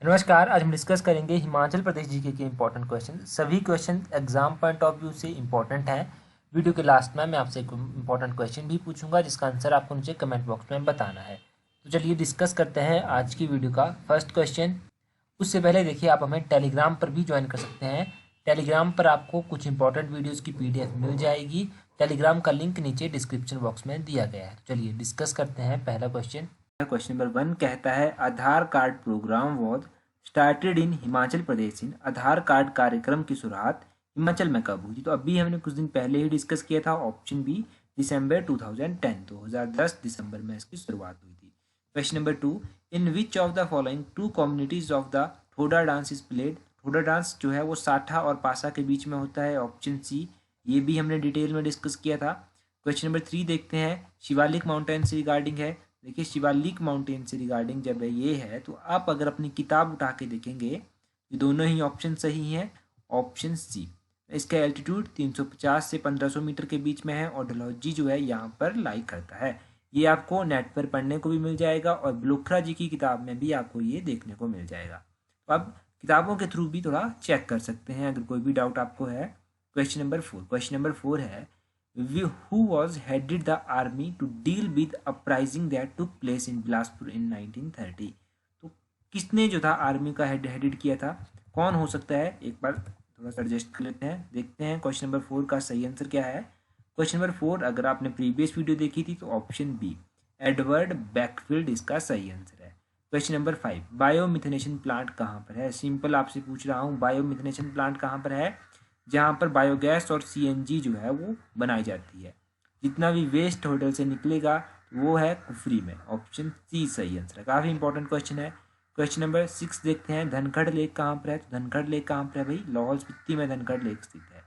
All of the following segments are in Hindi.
नमस्कार। आज हम डिस्कस करेंगे हिमाचल प्रदेश जीके के इंपॉर्टेंट क्वेश्चन। सभी question exam point of view से इंपॉर्टेंट हैं। वीडियो के लास्ट में मैं आपसे एक इंपॉर्टेंट क्वेश्चन भी पूछूंगा जिसका आंसर आपको मुझे कमेंट बॉक्स में बताना है। तो चलिए डिस्कस करते हैं आज की वीडियो का फर्स्ट क्वेश्चन। उससे पहले देखिए, आप हमें टेलीग्राम पर भी ज्वाइन कर सकते हैं। टेलीग्राम पर आपको कुछ इंपॉर्टेंट वीडियोज़ की PDF मिल जाएगी। टेलीग्राम का लिंक नीचे डिस्क्रिप्शन बॉक्स में दिया गया है। चलिए डिस्कस करते हैं पहला क्वेश्चन। क्वेश्चन नंबर 1 कहता है Aadhaar card program was started in Himachal Pradesh in. Aadhaar card कार्यक्रम की शुरुआत हिमाचल में कब हुई थी? तो अभी हमने कुछ दिन पहले ही डिस्कस किया था। ऑप्शन बी दिसंबर 2010 दिसंबर में इसकी शुरुआत हुई थी। Question number 2, in which of the following two communities of the Thoda dance is played. Thoda dance जो है वो साठा और पासा के बीच में होता है। ऑप्शन सी, ये भी हमने डिटेल में डिस्कस किया था। क्वेश्चन नंबर 3 देखते हैं, शिवालिक माउंटेन से रिगार्डिंग है। देखिए, शिवालिक माउंटेन से रिगार्डिंग जब ये है तो आप अगर अपनी किताब उठा के देखेंगे ये दोनों ही ऑप्शन सही हैं। ऑप्शन सी, इसका एल्टीट्यूड 350 से 1500 मीटर के बीच में है और डलहौजी जो है यहाँ पर लाई करता है। ये आपको नेट पर पढ़ने को भी मिल जाएगा और ब्लोखरा जी की किताब में भी आपको ये देखने को मिल जाएगा। तो आप किताबों के थ्रू भी थोड़ा चेक कर सकते हैं अगर कोई भी डाउट आपको है। क्वेश्चन नंबर 4 है, who was headed the army to deal with uprising that took place in Bilaspur in 1930। तो किसने जो था आर्मी का हेडेड किया था, कौन हो सकता है? एक बार थोड़ा सा एडजस्ट कर लेते हैं, देखते हैं क्वेश्चन नंबर 4 का सही आंसर क्या है। क्वेश्चन नंबर 4 अगर आपने प्रीवियस वीडियो देखी थी तो ऑप्शन बी एडवर्ड बैकफील्ड इसका सही आंसर है। क्वेश्चन नंबर 5, बायोमिथेनेशन प्लांट कहाँ पर है? सिंपल आपसे पूछ रहा हूँ, बायोमिथेनेशन प्लांट कहाँ पर है? जहाँ पर बायोगैस और CNG जो है वो बनाई जाती है। जितना भी वेस्ट होटल से निकलेगा वो है कुफरी में। ऑप्शन सी सही आंसर है। काफ़ी इंपॉर्टेंट क्वेश्चन है। क्वेश्चन नंबर 6 देखते हैं, धनखड़ लेक कहाँ पर है? तो धनखड़ लेक कहाँ पर है भाई? लाहौल स्पीति में धनखड़ लेक स्थित है।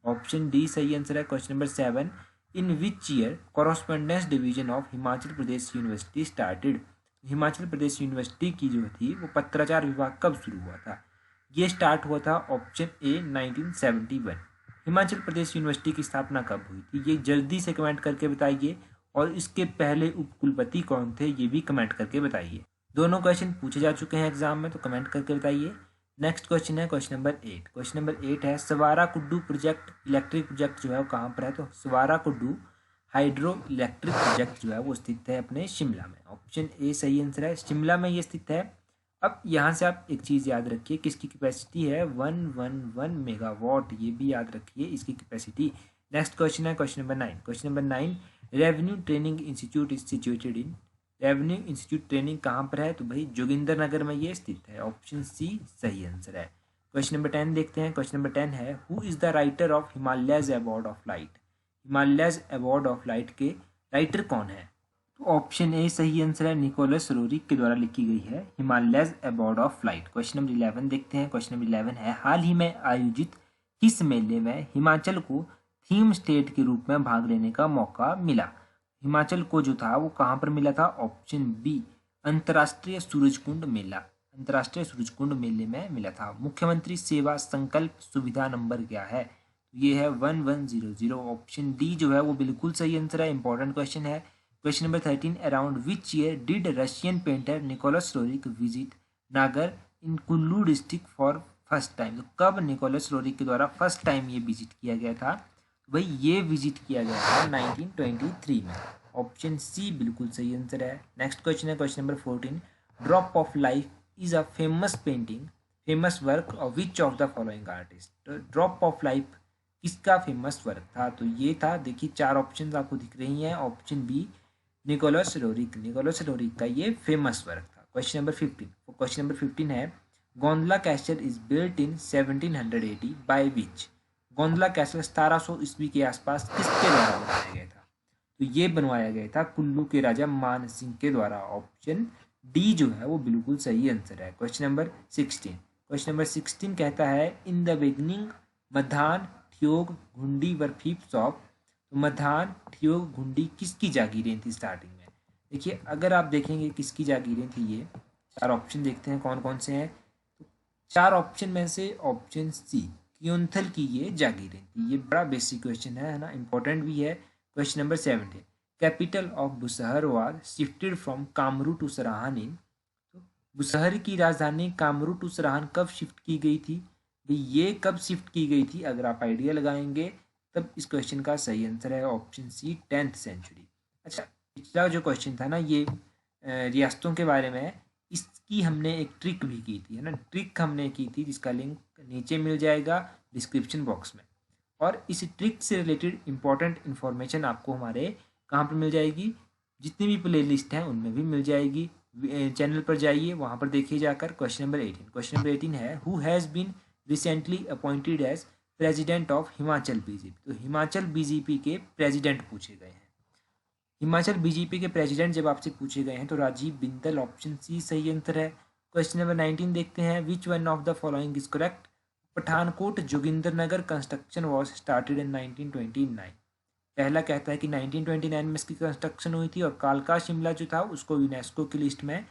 ऑप्शन डी सही आंसर है। Question number 7, in which year correspondence division of Himachal Pradesh university started. Himachal Pradesh university की जो थी वो पत्राचार विभाग कब शुरू हुआ था? ये स्टार्ट हुआ था option A 1971। Himachal Pradesh university की स्थापना कब हुई थी? ये जल्दी से कमेंट करके बताइए और इसके पहले उपकुलपति कौन थे ये भी कमेंट करके बताइए। दोनों क्वेश्चन पूछे जा चुके हैं एग्जाम में, तो कमेंट करके बताइए। नेक्स्ट क्वेश्चन है क्वेश्चन नंबर 8। क्वेश्चन नंबर 8 है, सवारा कुड्डू प्रोजेक्ट इलेक्ट्रिक प्रोजेक्ट जो है वो कहाँ पर है? तो सवारा कुड्डू हाइड्रो इलेक्ट्रिक प्रोजेक्ट जो है वो स्थित है अपने शिमला में। ऑप्शन ए सही आंसर है, शिमला में ये स्थित है। अब यहाँ से आप एक चीज़ याद रखिए, किसकी कैपेसिटी है? 111 मेगावाट, ये भी याद रखिए इसकी कैपेसिटी। नेक्स्ट क्वेश्चन है question number 9। Question number 9, revenue training institute is situated in. Revenue institute training कहाँ पर है? तो भाई जोगिंदर नगर में ये स्थित है। ऑप्शन सी सही आंसर है। क्वेश्चन नंबर 10 देखते हैं। क्वेश्चन नंबर 10 है, who is the writer of Himalayas award of light. Himalayas award of light के राइटर कौन है? तो ऑप्शन ए सही आंसर है, निकोलस रोरिक के द्वारा लिखी गई है Himalayas award of light. Question number 11 देखते हैं। क्वेश्चन नंबर 11 है, हाल ही में आयोजित किस मेले में हिमाचल को थीम स्टेट के रूप में भाग लेने का मौका मिला? हिमाचल को जो था वो कहाँ पर मिला था? ऑप्शन बी अंतर्राष्ट्रीय सूरजकुंड मेला, अंतर्राष्ट्रीय सूरजकुंड मेले में मिला था। मुख्यमंत्री सेवा संकल्प सुविधा नंबर क्या है? ये है 1100। ऑप्शन डी जो है वो बिल्कुल सही आंसर है। इंपॉर्टेंट क्वेश्चन है। Question number 13, around which year did Russian painter Nicholas Roerich visit Naggar in Kullu district for first time. तो कब निकोलस रोरिक के द्वारा फर्स्ट टाइम ये विजिट किया गया था? तो भाई ये विजिट किया गया था 1923 में। ऑप्शन सी बिल्कुल सही आंसर है। नेक्स्ट क्वेश्चन है question number 14, drop of life is a famous painting, famous work of which of the following artist. Drop of life किसका फेमस वर्क था? तो ये था, देखिए 4 ऑप्शन आपको दिख रही हैं। Option B Nicholas Roerich, Nicholas Roerich का ये फेमस वर्क था। क्वेश्चन नंबर 15, क्वेश्चन नंबर 15 है, Gondhla castle is built in 1780 by which. Gondhla castle 1700 ईस्वी के आसपास किसके द्वारा बनाया गया था? तो ये बनवाया गया था कुल्लू के राजा मान सिंह के द्वारा। ऑप्शन डी जो है वो बिल्कुल सही आंसर है। क्वेश्चन नंबर 16, क्वेश्चन नंबर 16 कहता है, इन द बिगनिंग मधान ठियोग घुंडी वर फीप्स ऑफ। तो मधान ठियोग घुंडी किसकी जागीरें थी स्टार्टिंग में? देखिए अगर आप देखेंगे किसकी जागीरें थी, ये 4 ऑप्शन देखते हैं कौन कौन से हैं। तो 4 ऑप्शन में से ऑप्शन सी क्योंथल की ये जागीरें थी। ये बड़ा बेसिक क्वेश्चन है ना, इंपॉर्टेंट भी है। Question number 17, capital of Bushahr was shifted from Kamru to Sarahan in. तो बुशहर की राजधानी कामरू टू सराहन कब शिफ्ट की गई थी? भाई ये कब शिफ्ट की गई थी, अगर आप आइडिया लगाएंगे तब इस क्वेश्चन का सही आंसर है ऑप्शन सी 10th सेंचुरी। अच्छा, पिछला जो क्वेश्चन था ना ये रियासतों के बारे में है, इसकी हमने एक ट्रिक भी की थी, है ना, ट्रिक हमने की थी जिसका लिंक नीचे मिल जाएगा डिस्क्रिप्शन बॉक्स में। और इस ट्रिक से रिलेटेड इंपॉर्टेंट इन्फॉर्मेशन आपको हमारे कहाँ पर मिल जाएगी, जितनी भी प्ले लिस्ट हैं उनमें भी मिल जाएगी। चैनल पर जाइए, वहाँ पर देखिए जाकर। क्वेश्चन नंबर 18, क्वेश्चन नंबर 18 है who has been recently appointed as president of Himachal BJP. तो हिमाचल बीजेपी के प्रेसिडेंट पूछे गए हैं। हिमाचल बीजेपी के प्रेसिडेंट जब आपसे पूछे गए हैं तो राजीव बिंदल, ऑप्शन सी सही आंसर है। क्वेश्चन नंबर 19 देखते हैं, which one of the following is correct? Pathankot Jogindernagar construction was started इन 1929। पहला कहता है कि 1929 में इसकी कंस्ट्रक्शन हुई थी, और कालका शिमला जो था उसको यूनेस्को की लिस्ट में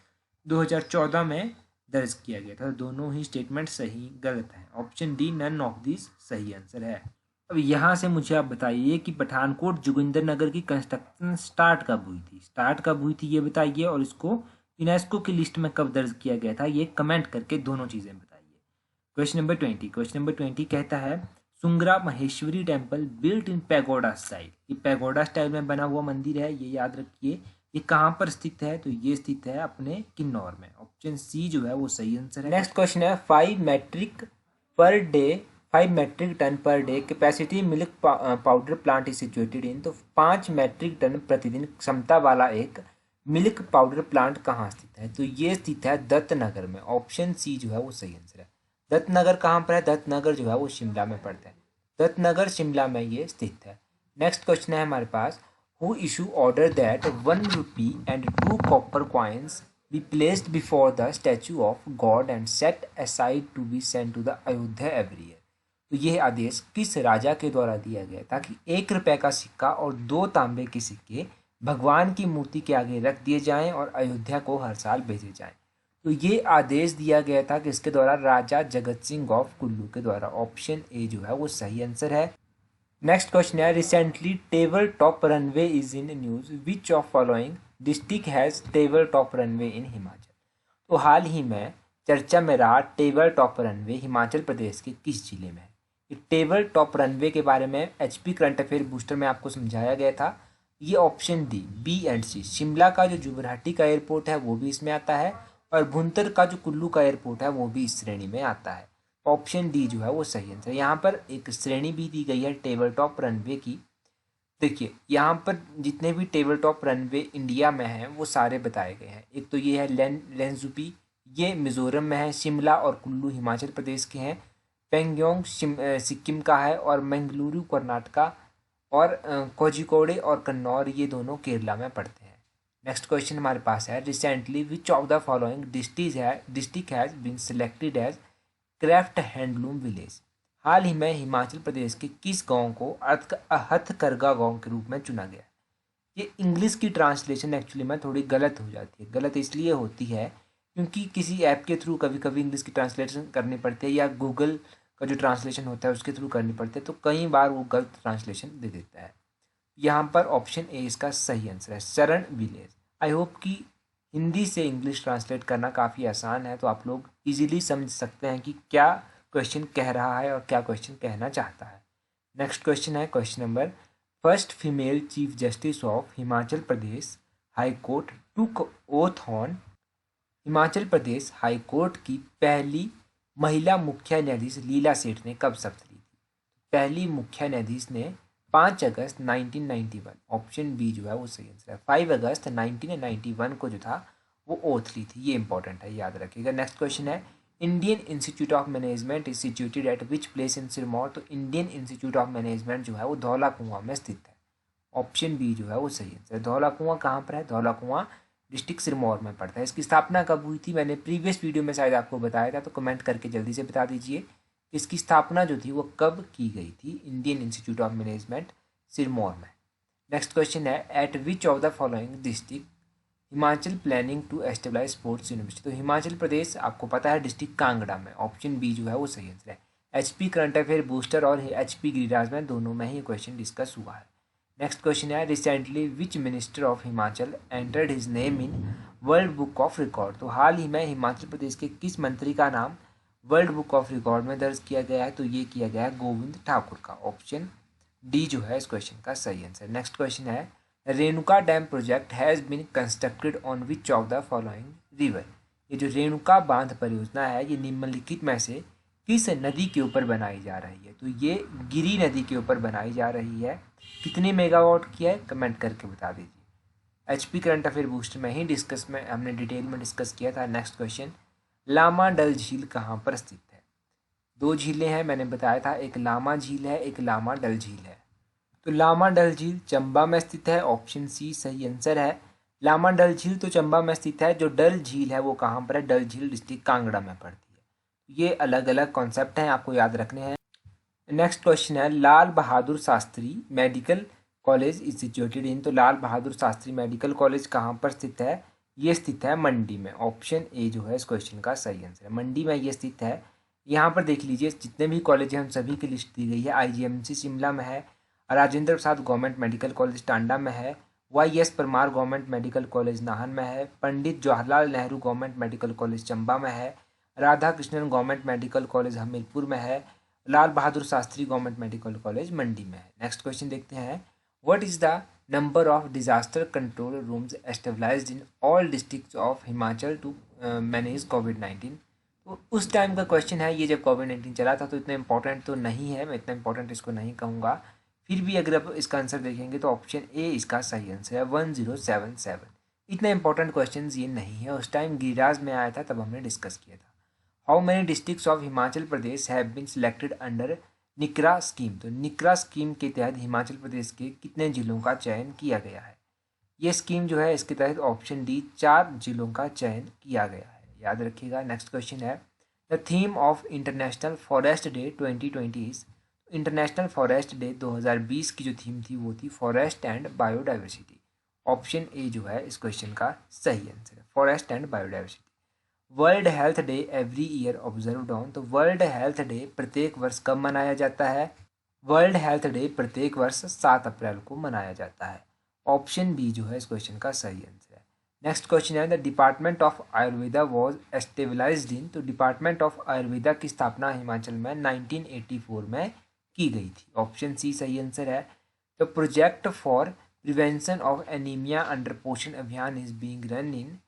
2014 में दर्ज किया गया था। दोनों ही स्टेटमेंट सही गलत हैं। Option D none of this सही आंसर है। अब यहाँ से मुझे आप बताइए कि पठानकोट जोगिंदरनगर की कंस्ट्रक्शन स्टार्ट कब हुई थी, स्टार्ट कब हुई थी ये बताइए, और इसको यूनेस्को की लिस्ट में कब दर्ज किया गया था ये कमेंट करके दोनों चीज़ें बताइए। क्वेश्चन नंबर 20, क्वेश्चन नंबर 20 कहता है Sungra Maheshwari temple built in pagoda style. ये पैगोडा स्टाइल में बना हुआ मंदिर है, ये याद रखिए। ये कहाँ पर स्थित है? तो ये स्थित है अपने किन्नौर में। ऑप्शन सी जो है वो सही आंसर है। नेक्स्ट क्वेश्चन है 5 metric ton per day capacity milk powder plant is situated in. तो 5 मेट्रिक टन प्रतिदिन क्षमता वाला एक मिल्क पाउडर प्लांट कहाँ स्थित है? तो ये स्थित है दत्तनगर में। ऑप्शन सी जो है वो सही आंसर है। दत्तनगर कहाँ पर है? दत्तनगर जो है वो शिमला में पड़ता है। दत्तनगर शिमला में ये स्थित है। नेक्स्ट क्वेश्चन है हमारे पास, who issue order that 1 rupee and 2 copper coins be placed before the statue of god and set aside to be sent to the Ayodhya every year. तो यह आदेश किस राजा के द्वारा दिया गया था कि 1 रुपये का सिक्का और 2 तांबे के सिक्के भगवान की मूर्ति के आगे रख दिए जाएं और अयोध्या को हर साल भेजे जाएं? तो ये आदेश दिया गया था किसके द्वारा? राजा जगत सिंह ऑफ कुल्लू के द्वारा। ऑप्शन ए जो है वो सही आंसर है। नेक्स्ट क्वेश्चन है, recently table top runway is in news, which of following district has table top runway in Himachal. तो हाल ही में चर्चा में रहा table top runway Himachal Pradesh के किस जिले में है? टेबल टॉप रनवे के बारे में एचपी करंट अफेयर बूस्टर में आपको समझाया गया था। ये ऑप्शन डी, बी एंड सी, शिमला का जो जुबराटी का एयरपोर्ट है वो भी इसमें आता है, और भुंतर का जो कुल्लू का एयरपोर्ट है वो भी इस श्रेणी में आता है। ऑप्शन डी जो है वो सही आंसर है। यहाँ पर एक श्रेणी भी दी गई है टेबल टॉप रनवे की। देखिए यहाँ पर जितने भी टेबल टॉप रनवे इंडिया में हैं वो सारे बताए गए हैं। एक तो ये है लेंजुपी, ये मिजोरम में है। शिमला और कुल्लू हिमाचल प्रदेश के हैं। पेंगयोंग सिक्किम का है, और मंगलुरु कर्नाटका, और कोझिकोडे और कन्नौर ये दोनों केरला में पड़ते हैं। नेक्स्ट क्वेश्चन हमारे पास है, recently which of the following district has been selected as craft handloom village. हाल ही में हिमाचल प्रदेश के किस गांव को हथकरघा गांव के रूप में चुना गया? ये इंग्लिश की ट्रांसलेशन एक्चुअली में थोड़ी गलत हो जाती है। गलत इसलिए होती है क्योंकि किसी ऐप के थ्रू कभी कभी इंग्लिश की ट्रांसलेशन करनी पड़ती है, या गूगल का जो ट्रांसलेशन होता है उसके थ्रू करनी पड़ती है, तो कई बार वो गलत ट्रांसलेशन दे देता है। यहाँ पर ऑप्शन ए इसका सही आंसर है, शरण विलेज। आई होप कि हिंदी से इंग्लिश ट्रांसलेट करना काफ़ी आसान है, तो आप लोग इजीली समझ सकते हैं कि क्या क्वेश्चन कह रहा है और क्या क्वेश्चन कहना चाहता है। नेक्स्ट क्वेश्चन है question number, first female chief justice of Himachal Pradesh high court took oath on. Himachal Pradesh high court की पहली महिला मुख्य न्यायाधीश लीला सेठ ने कब शपथ ली थी? पहली मुख्य न्यायाधीश ने 5 अगस्त 1991। ऑप्शन बी जो है वो सही आंसर है। 5 अगस्त 1991 को जो था वो ओथ ली थी। ये इंपॉर्टेंट है, याद रखिएगा। नेक्स्ट क्वेश्चन है, Indian institute of management is situated at which place in Sirmaur. तो इंडियन इंस्टीट्यूट ऑफ मैनेजमेंट जो है वो धौला कुआं में स्थित है। ऑप्शन बी जो है वो सही आंसर है। धौला कुआं कहाँ पर है? धौला कुआं डिस्ट्रिक्ट सिरमौर में पड़ता है। इसकी स्थापना कब हुई थी? मैंने प्रीवियस वीडियो में शायद आपको बताया था, तो कमेंट करके जल्दी से बता दीजिए इसकी स्थापना जो थी वो कब की गई थी Indian institute of management Sirmaur में। नेक्स्ट क्वेश्चन है, at which of the following district Himachal planning to establish sports university. तो हिमाचल प्रदेश आपको पता है डिस्ट्रिक्ट कांगड़ा में। ऑप्शन बी जो है वो सही आंसर है। एचपी करंट अफेयर बूस्टर और एचपी गिरिराज में दोनों में ही क्वेश्चन डिस्कस हुआ है। नेक्स्ट क्वेश्चन है, recently which minister of Himachal entered his name in world book of record. तो हाल ही में हिमाचल प्रदेश के किस मंत्री का नाम वर्ल्ड बुक ऑफ रिकॉर्ड में दर्ज किया गया है? तो ये किया गया है गोविंद ठाकुर का। ऑप्शन डी जो है इस क्वेश्चन का सही आंसर। नेक्स्ट क्वेश्चन है, Renuka dam project has been constructed on which of the following river. ये जो रेणुका बांध परियोजना है ये निम्नलिखित में से किस नदी के ऊपर बनाई जा रही है? तो ये गिरी नदी के ऊपर बनाई जा रही है। कितने मेगावाट की है कमेंट करके बता दीजिए। एचपी करंट अफेयर बूस्टर में ही हमने डिटेल में डिस्कस किया था। नेक्स्ट क्वेश्चन, लामा डल झील कहाँ पर स्थित है? दो झीलें हैं मैंने बताया था, एक लामा झील है, एक लामा डल झील है। तो लामा डल झील चंबा में स्थित है। ऑप्शन सी सही आंसर है। लामा डल झील तो चंबा में स्थित है। जो डल झील है वो कहाँ पर है? डल झील डिस्ट्रिक्ट कांगड़ा में पड़ती है। ये अलग अलग कॉन्सेप्ट हैं, आपको याद रखने हैं। नेक्स्ट क्वेश्चन है, Lal Bahadur Shastri medical college is situated in. तो लाल बहादुर शास्त्री मेडिकल कॉलेज कहाँ पर स्थित है? ये स्थित है मंडी में। ऑप्शन ए जो है इस क्वेश्चन का सही आंसर है। मंडी में ये स्थित है। यहाँ पर देख लीजिए जितने भी कॉलेज हैं हम सभी की लिस्ट दी गई है। आईजीएमसी शिमला में है, Rajendra Prasad government medical college Tanda में है, YS Parmar government medical college Nahan में है, Pandit Jawaharlal Nehru government medical college Chamba में है, Radha Krishnan government medical college Hamirpur में है, Lal Bahadur Shastri government medical college Mandi में है। नेक्स्ट क्वेश्चन देखते हैं, what is the number of disaster control rooms established in all districts of Himachal to manage कोविड-19। तो उस टाइम का क्वेश्चन है ये, जब कोविड-19 चला था। तो इतना इंपॉर्टेंट तो नहीं है, मैं इतना इंपॉर्टेंट इसको नहीं कहूँगा। फिर भी अगर आप इसका आंसर देखेंगे तो ऑप्शन ए इसका सही आंसर है 1077। इतना इंपॉर्टेंट क्वेश्चन ये नहीं है, उस टाइम गिरिराज में आया था तब हमने डिस्कस किया था। How many districts of Himachal Pradesh have been selected under NICRA scheme. तो निकरा स्कीम के तहत हिमाचल प्रदेश के कितने जिलों का चयन किया गया है? ये स्कीम जो है इसके तहत ऑप्शन डी 4 जिलों का चयन किया गया है, याद रखिएगा। नेक्स्ट क्वेश्चन है, the theme of international forest day 2020 is. International forest day 2020 की जो थीम थी वो थी forest and biodiversity. Option A जो है इस क्वेश्चन का सही आंसर है, forest and biodiversity. World health day every year observed on. तो वर्ल्ड हेल्थ डे प्रत्येक वर्ष कब मनाया जाता है? वर्ल्ड हेल्थ डे प्रत्येक वर्ष 7 अप्रैल को मनाया जाता है। ऑप्शन बी जो है इस क्वेश्चन का सही आंसर है। नेक्स्ट क्वेश्चन है, the department of Ayurveda was established in. तो डिपार्टमेंट ऑफ आयुर्वेदा की स्थापना हिमाचल में 1984 में की गई थी। ऑप्शन सी सही आंसर है। The project for prevention of anaemia under पोषण अभियान इज बीइंग रन इन।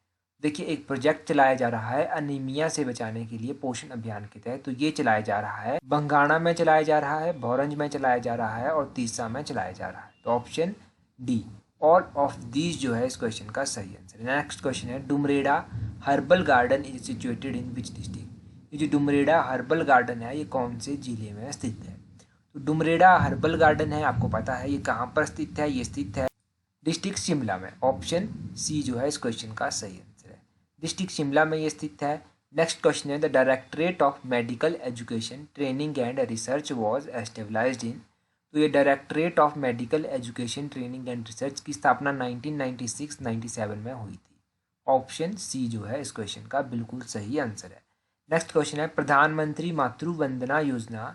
देखिए एक प्रोजेक्ट चलाया जा रहा है अनीमिया से बचाने के लिए पोषण अभियान के तहत। तो ये चलाया जा रहा है बंगाणा में चलाया जा रहा है, भौरंज में चलाया जा रहा है और तीसरा में चलाया जा रहा है। तो option D all of these जो है इस क्वेश्चन का सही आंसर है। नेक्स्ट क्वेश्चन है, Dumreda herbal garden is situated in which district. ये जो डुमरेड़ा हर्बल गार्डन है ये कौन से जिले में स्थित है? तो डुमरेड़ा हर्बल गार्डन है, आपको पता है ये कहाँ पर स्थित है? ये स्थित है डिस्ट्रिक्ट शिमला में। ऑप्शन सी जो है इस क्वेश्चन का सही आंसर है, डिस्ट्रिक्ट शिमला में ये स्थित है। नेक्स्ट क्वेश्चन है, the directorate of medical education training and research was established in. तो ये directorate of medical education training and research की स्थापना 1996-97 में हुई थी। ऑप्शन सी जो है इस क्वेश्चन का बिल्कुल सही आंसर है। नेक्स्ट क्वेश्चन है, प्रधानमंत्री मातृ Vandana Yojana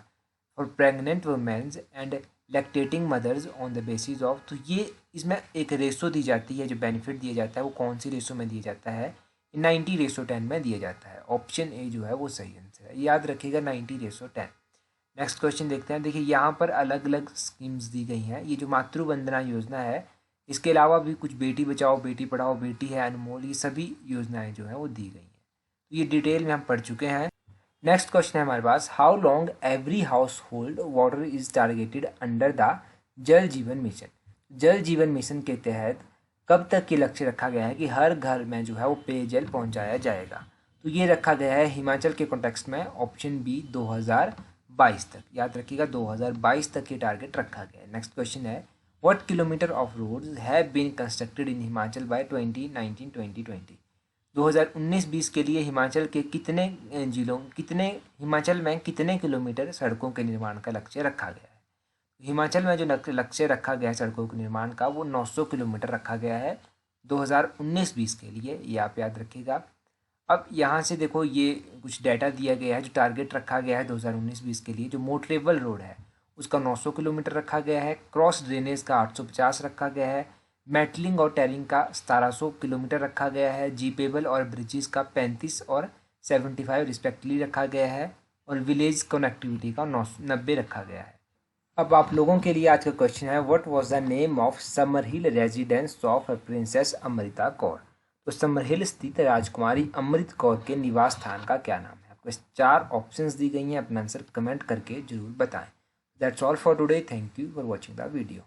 for pregnant women's and lactating mothers on the basis of. तो ये इसमें एक रेशो दी जाती है, जो बेनिफिट दिया जाता है वो कौन सी रेशो में दिया जाता है? 90:10 में दिया जाता है। ऑप्शन ए जो है वो सही आंसर है, याद रखिएगा 90:10। नेक्स्ट क्वेश्चन देखते हैं। देखिए यहाँ पर अलग अलग स्कीम्स दी गई हैं। ये जो मातृ वंदना योजना है, इसके अलावा भी कुछ बेटी बचाओ बेटी पढ़ाओ, बेटी है अनमोल, ये सभी योजनाएं जो हैं वो दी गई हैं। तो ये डिटेल में हम पढ़ चुके हैं। नेक्स्ट क्वेश्चन है हमारे पास, how long every household water is targeted under the Jal Jeevan mission. जल जीवन मिशन के तहत कब तक ये लक्ष्य रखा गया है कि हर घर में जो है वो पेयजल पहुंचाया जाएगा? तो ये रखा गया है हिमाचल के कॉन्टेक्स्ट में ऑप्शन बी 2022 तक, याद रखिएगा 2022 तक ये टारगेट रखा गया है। नेक्स्ट क्वेश्चन है, what kilometre of roads have been constructed in Himachal by 2019-2020। 2019-20 के लिए हिमाचल के हिमाचल में कितने किलोमीटर सड़कों के निर्माण का लक्ष्य रखा गया है? हिमाचल में जो लक्ष्य रखा गया है सड़कों के निर्माण का वो 900 किलोमीटर रखा गया है 2019-20 के लिए, ये आप याद रखिएगा। अब यहाँ से देखो ये कुछ डाटा दिया गया है, जो टारगेट रखा गया है 2019-20 के लिए। जो मोटरेबल रोड है उसका 900 किलोमीटर रखा गया है, क्रॉस ड्रेनेज का 850 रखा गया है, मेटलिंग और टेरिंग का 1700 किलोमीटर रखा गया है। जीपेबल और ब्रिजेस का 35 और 75 रिस्पेक्टिवली रखा गया है। और विलेज कनेक्टिविटी का 90 रखा गया है। अब आप लोगों के लिए आज का क्वेश्चन है, what was the name of Summerhill residence of princess Amrita Kaur. तो समरहिल स्थित राजकुमारी अमृत कौर के निवास स्थान का क्या नाम है। आपको 4 ऑप्शंस दी गई हैं, अपना आंसर कमेंट करके जरूर बताएं। That's all for today, thank you for watching the video.